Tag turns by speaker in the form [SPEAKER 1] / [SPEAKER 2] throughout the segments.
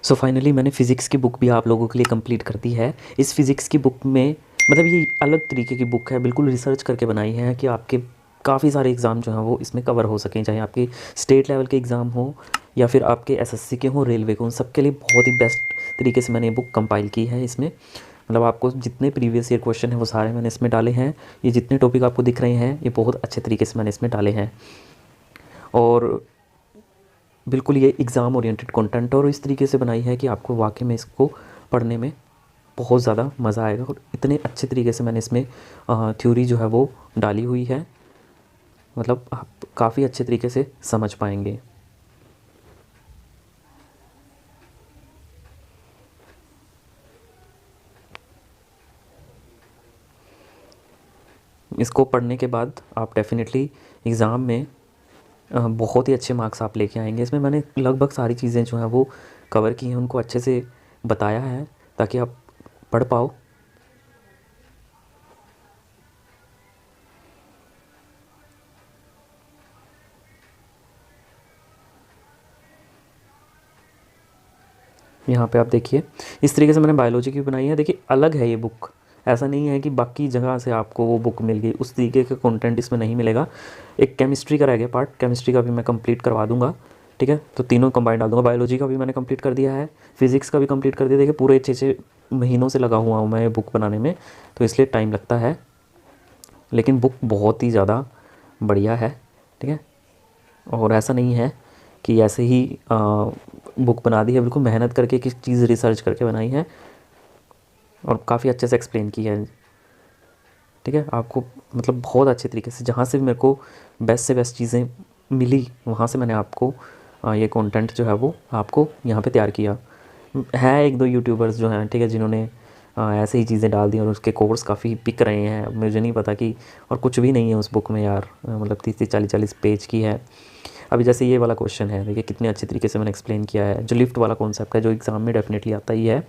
[SPEAKER 1] So finally मैंने physics की book भी आप लोगों के लिए कंप्लीट कर दी है। इस फ़िज़िक्स की बुक में मतलब ये अलग तरीके की बुक है, बिल्कुल रिसर्च करके बनाई है कि आपके काफ़ी सारे एग्ज़ाम जो हैं वो इसमें कवर हो सकें, चाहे आपके स्टेट लेवल के एग्ज़ाम हो या फिर आपके एसएससी के हों, रेलवे के, उन सब के लिए बहुत ही बेस्ट तरीके से मैंने ये बुक कंपाइल की है। इसमें मतलब आपको जितने प्रीवियस ईयर क्वेश्चन हैं वो सारे मैंने इसमें डाले हैं। ये जितने टॉपिक आपको दिख रहे हैं ये बहुत अच्छे तरीके से मैंने इसमें डाले हैं और बिल्कुल ये एग्ज़ाम ओरिएंटेड कंटेंट और इस तरीके से बनाई है कि आपको वाकई में इसको पढ़ने में बहुत ज़्यादा मज़ा आएगा। और इतने अच्छे तरीके से मैंने इसमें थ्योरी जो है वो डाली हुई है, मतलब आप काफ़ी अच्छे तरीके से समझ पाएंगे। इसको पढ़ने के बाद आप डेफिनेटली एग्ज़ाम में बहुत ही अच्छे मार्क्स आप लेके आएंगे। इसमें मैंने लगभग सारी चीज़ें जो हैं वो कवर की हैं, उनको अच्छे से बताया है ताकि आप पढ़ पाओ। यहाँ पे आप देखिए इस तरीके से मैंने बायोलॉजी की बनाई है। देखिए अलग है ये बुक, ऐसा नहीं है कि बाकी जगह से आपको वो बुक मिल गई, उस तरीके का कंटेंट इसमें नहीं मिलेगा। एक केमिस्ट्री का रह गया पार्ट, केमिस्ट्री का भी मैं कंप्लीट करवा दूंगा, ठीक है। तो तीनों कंबाइंड डाल दूंगा। बायोलॉजी का भी मैंने कंप्लीट कर दिया है, फिज़िक्स का भी कंप्लीट कर दिया। देखिए पूरे 6 महीनों से लगा हुआ हूँ मैं ये बुक बनाने में, तो इसलिए टाइम लगता है, लेकिन बुक बहुत ही ज़्यादा बढ़िया है, ठीक है। और ऐसा नहीं है कि ऐसे ही बुक बना दी है, बिल्कुल मेहनत करके किसी चीज़ रिसर्च करके बनाई है और काफ़ी अच्छे से एक्सप्लेन किया है, ठीक है। आपको मतलब बहुत अच्छे तरीके से जहाँ से भी मेरे को बेस्ट से बेस्ट चीज़ें मिली वहाँ से मैंने आपको ये कंटेंट जो है वो आपको यहाँ पे तैयार किया है। एक दो यूट्यूबर्स जो हैं, ठीक है, जिन्होंने ऐसे ही चीज़ें डाल दी और उसके कोर्स काफ़ी बिक रहे हैं। मुझे नहीं पता कि और कुछ भी नहीं है उस बुक में यार, मतलब 30-40 पेज की है। अभी जैसे ये वाला क्वेश्चन है, देखिए कितने अच्छे तरीके से मैंने एक्सप्लेन किया है। जो लिफ्ट वाला कॉन्सेप्ट है जो एग्जाम में डेफिनेटली आता ही है।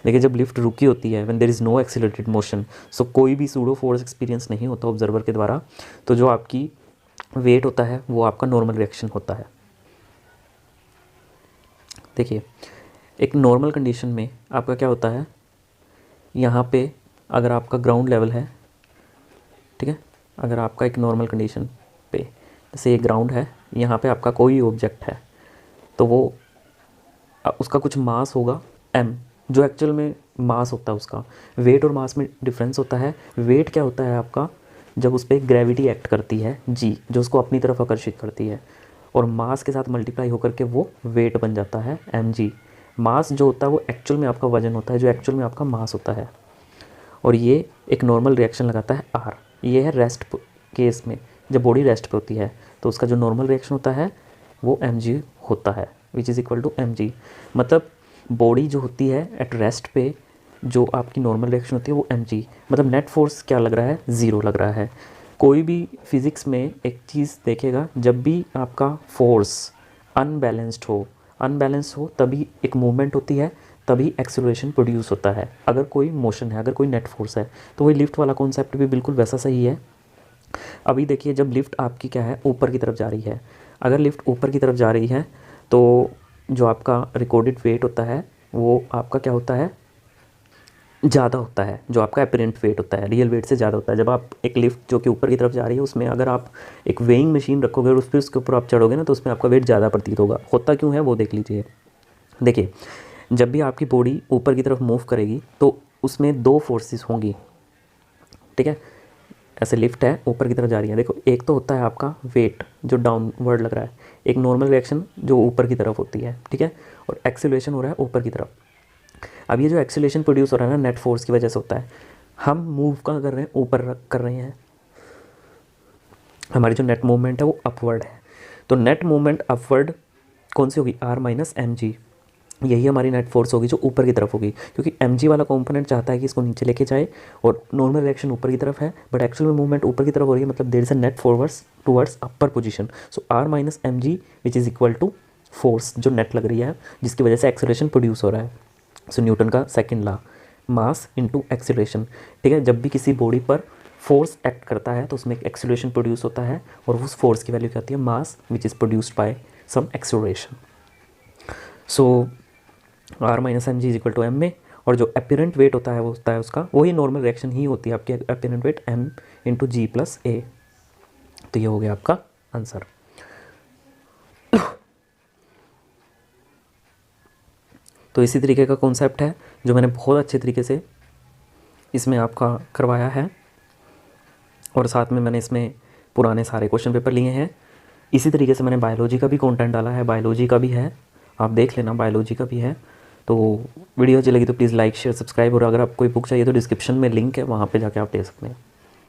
[SPEAKER 1] देखिए जब लिफ्ट रुकी होती है, when there is no accelerated motion, so कोई भी सूडो फोर्स एक्सपीरियंस नहीं होता ऑब्जर्वर के द्वारा, तो जो आपकी वेट होता है वो आपका नॉर्मल रिएक्शन होता है। देखिए एक नॉर्मल कंडीशन में आपका क्या होता है, यहाँ पे अगर आपका ग्राउंड लेवल है, ठीक है, अगर आपका एक नॉर्मल कंडीशन पे जैसे ये ग्राउंड है, यहाँ पे आपका कोई ऑब्जेक्ट है, तो वो उसका कुछ मास होगा m, जो एक्चुअल में मास होता है उसका। वेट और मास में डिफरेंस होता है। वेट क्या होता है आपका, जब उस पर ग्रेविटी एक्ट करती है g, जो उसको अपनी तरफ आकर्षित करती है, और मास के साथ मल्टीप्लाई होकर के वो वेट बन जाता है mg। मास जो होता है वो एक्चुअल में आपका वजन होता है, जो एक्चुअल में आपका मास होता है। और ये एक नॉर्मल रिएक्शन लगाता है r। ये है रेस्ट केस में, जब बॉडी रेस्ट पे होती है तो उसका जो नॉर्मल रिएक्शन होता है वो mg होता है, which is equal to mg। मतलब बॉडी जो होती है एट रेस्ट पे, जो आपकी नॉर्मल रिएक्शन होती है वो mg, मतलब नेट फोर्स क्या लग रहा है, ज़ीरो लग रहा है। कोई भी फिज़िक्स में एक चीज़ देखेगा, जब भी आपका फोर्स अनबैलेंस्ड हो तभी एक मूवमेंट होती है, तभी एक्सेलरेशन प्रोड्यूस होता है। अगर कोई मोशन है, अगर कोई नेट फोर्स है, तो वही लिफ्ट वाला कॉन्सेप्ट भी बिल्कुल वैसा सही है। अभी देखिए जब लिफ्ट आपकी क्या है, ऊपर की तरफ जा रही है, अगर लिफ्ट ऊपर की तरफ जा रही है तो जो आपका रिकॉर्डेड वेट होता है वो आपका क्या होता है, ज़्यादा होता है। जो आपका अपरेंट वेट होता है रियल वेट से ज़्यादा होता है। जब आप एक लिफ्ट जो कि ऊपर की तरफ जा रही है उसमें अगर आप एक वेइंग मशीन रखोगे और उस पर उसके ऊपर आप चढ़ोगे ना, तो उसमें आपका वेट ज़्यादा प्रतीत होगा। होता क्यों है वो देख लीजिए। देखिए जब भी आपकी बॉडी ऊपर की तरफ मूव करेगी तो उसमें दो फोर्सेस होंगी, ठीक है। ऐसे लिफ्ट है ऊपर की तरफ जा रही है, देखो एक तो होता है आपका वेट जो डाउनवर्ड लग रहा है, एक नॉर्मल रिएक्शन जो ऊपर की तरफ होती है, ठीक है, और एक्सेलरेशन हो रहा है ऊपर की तरफ। अब ये जो एक्सेलरेशन प्रोड्यूस हो रहा है ना, नेट फोर्स की वजह से होता है। हम मूव कहाँ कर रहे हैं, ऊपर कर रहे हैं, हमारी जो नेट मूवमेंट है वो अपवर्ड है। तो नेट मूवमेंट अपवर्ड कौन सी होगी, r माइनस एम जी, यही हमारी नेट फोर्स होगी जो ऊपर की तरफ होगी, क्योंकि mg वाला कंपोनेंट चाहता है कि इसको नीचे लेके जाए और नॉर्मल रिएक्शन ऊपर की तरफ है, बट एक्चुअल में मूवमेंट ऊपर की तरफ हो रही है, मतलब there is a net forwards towards upper position. So r minus M G which is equal to force जो नेट लग रही है, जिसकी वजह से एक्सेलरेशन प्रोड्यूस हो रहा है। सो न्यूटन का second law, mass into acceleration, ठीक है। जब भी किसी बॉडी पर फोर्स एक्ट करता है तो उसमें एक एक्सेलरेशन प्रोड्यूस होता है, और उस फोर्स की वैल्यू क्या होती है, mass which is produced by some acceleration. So R minus M G is equal to M में, और जो अपीरेंट वेट होता है वो होता है उसका, वही नॉर्मल रिएक्शन ही होती है आपकी अपीरेंट वेट M इंटू जी प्लस ए। तो ये हो गया आपका आंसर। तो इसी तरीके का कॉन्सेप्ट है जो मैंने बहुत अच्छे तरीके से इसमें आपका करवाया है, और साथ में मैंने इसमें पुराने सारे क्वेश्चन पेपर लिए हैं। इसी तरीके से मैंने बायोलॉजी का भी कंटेंट डाला है, बायोलॉजी का भी है, आप देख लेना, बायोलॉजी का भी है। तो वीडियो अच्छी लगी तो प्लीज़ लाइक शेयर सब्सक्राइब, और अगर आप कोई बुक चाहिए तो डिस्क्रिप्शन में लिंक है, वहाँ पे जाके आप दे सकते हैं।